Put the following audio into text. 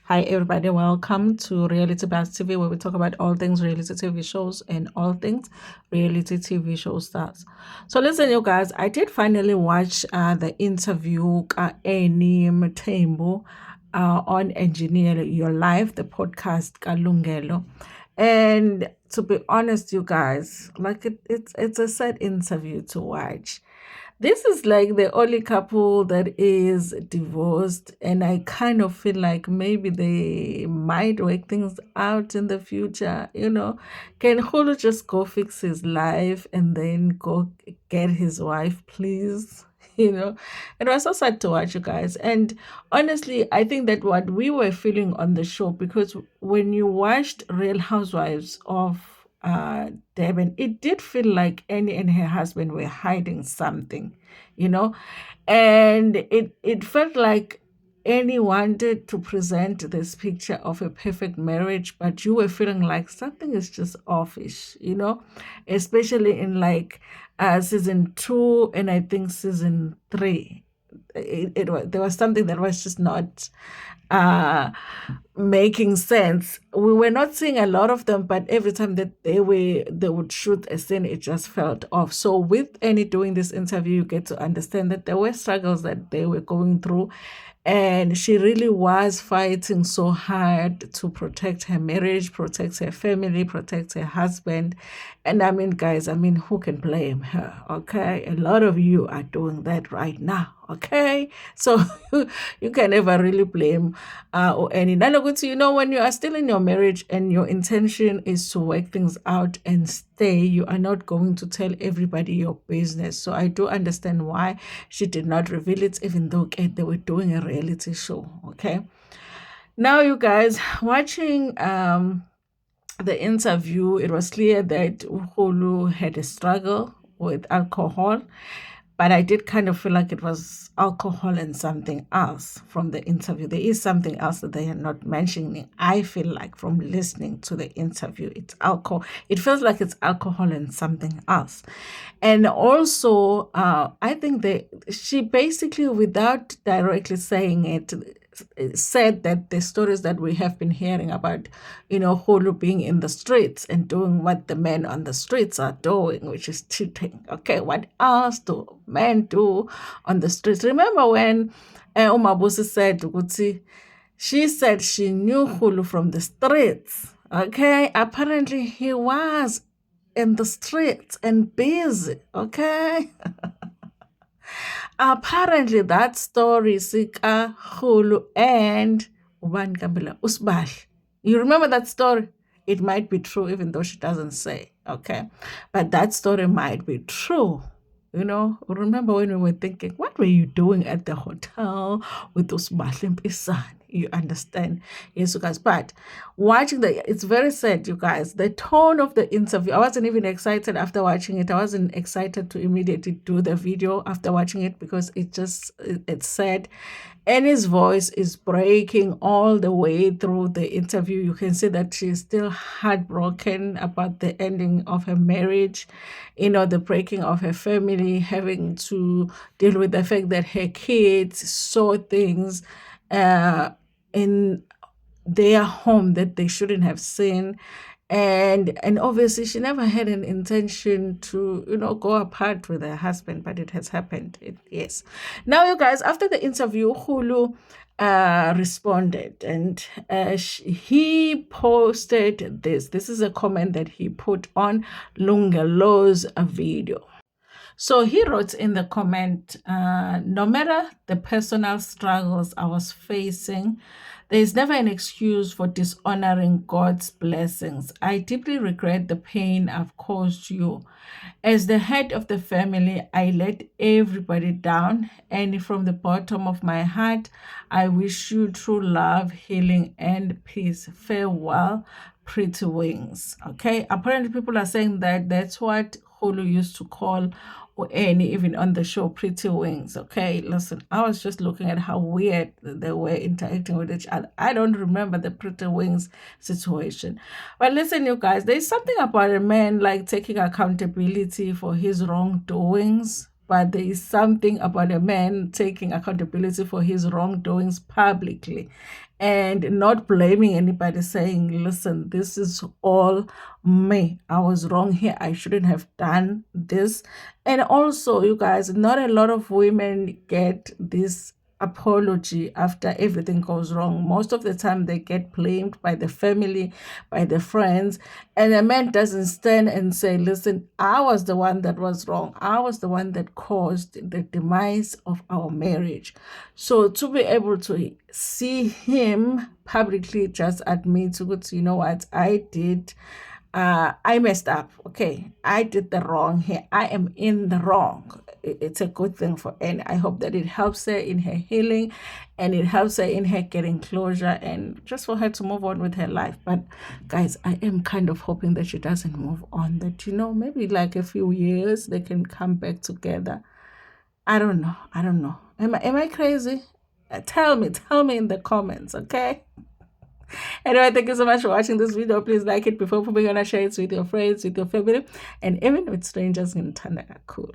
Hi, everybody. Welcome to Reality Buzz TV, where we talk about all things reality TV shows and all things reality TV show stars. So, listen, you guys, I did finally watch the interview Eni Mtembu on Engineer Your Life, the podcast Kalungelo. And to be honest, you guys, like it's a sad interview to watch. This is like the only couple that is divorced, and I kind of feel like maybe they might work things out in the future. Can Hulu just go fix his life and then go get his wife, please? You know, it was so sad to watch, you guys. And honestly, I think that what we were feeling on the show, because when you watched Real Housewives of Devon, it did feel like Annie and her husband were hiding something, you know, and it felt like Annie wanted to present this picture of a perfect marriage, but you were feeling like something is just offish, especially in like season 2 and I think season 3. There was something that was just not uh making sense. We were not seeing a lot of them, but every time that they would shoot a scene, it just felt off. So with Annie doing this interview, you get to understand that there were struggles that they were going through, and she really was fighting so hard to protect her marriage, protect her family, protect her husband. And I mean, guys, who can blame her? Okay. A lot of you are doing that right now. Okay. So you can never really blame or any. Nanoguti, when you are still in your marriage and your intention is to work things out and stay, you are not going to tell everybody your business. So I do understand why she did not reveal it, even though they were doing a reality show. Okay. Now, you guys, watching the interview, it was clear that Uhulu had a struggle with alcohol, but I did kind of feel like it was alcohol and something else from the interview. There is something else that they are not mentioning. I feel like from listening to the interview, it's alcohol. It feels like it's alcohol and something else. And also, I think that she basically, without directly saying it, said that the stories that we have been hearing about, Hulu being in the streets and doing what the men on the streets are doing, which is cheating. Okay, what else do men do on the streets? Remember when Umabusi said, Guti, she said she knew Hulu from the streets. Okay, apparently he was in the streets and busy. Okay, apparently that story Sika Hulu and Uban Kabila Usbal. You remember that story? It might be true even though she doesn't say. Okay. But that story might be true. Remember when we were thinking, what were you doing at the hotel with those Mahlimpisan? You understand? Yes, you guys. But watching it's very sad, you guys. The tone of the interview, I wasn't even excited after watching it. I wasn't excited to immediately do the video after watching it because it's sad. Annie's voice is breaking all the way through the interview. You can see that she's still heartbroken about the ending of her marriage, the breaking of her family, having to deal with the fact that her kids saw things uh, in their home that they shouldn't have seen. And obviously she never had an intention to go apart with her husband, but it has happened. Yes. Now, you guys, after the interview, Hulu responded, and he posted this is a comment that he put on Lungelo's video. So he wrote in the comment, no matter the personal struggles I was facing, there is never an excuse for dishonoring God's blessings. I deeply regret the pain I've caused you. As the head of the family, I let everybody down, and from the bottom of my heart, I wish you true love, healing, and peace. Farewell, pretty wings. Okay, apparently people are saying that that's what Hulu used to call or any even on the show Pretty Wings. Okay, listen, I was just looking at how weird they were interacting with each other. I don't remember the Pretty Wings situation. But listen, you guys, there's something about a man like taking accountability for his wrongdoings. But there is something about a man taking accountability for his wrongdoings publicly. and not blaming anybody, saying, listen, this is all me. I was wrong here. I shouldn't have done this. And also, you guys, not a lot of women get this apology after everything goes wrong. Most of the time, they get blamed by the family, by the friends, and a man doesn't stand and say, listen, I was the one that was wrong. I was the one that caused the demise of our marriage. So to be able to see him publicly just admit to it, you know what, I messed up. Okay, I did the wrong here. I am in the wrong. It's a good thing for Anne. I hope that it helps her in her healing, and it helps her in her getting closure, and just for her to move on with her life. But guys, I am kind of hoping that she doesn't move on. That, you know, maybe like a few years they can come back together. I don't know. I don't know. Am I crazy? Tell me in the comments, okay? Anyway, thank you so much for watching this video. Please like it before moving on and share it with your friends, with your family, and even with strangers in Tandaka. Cool.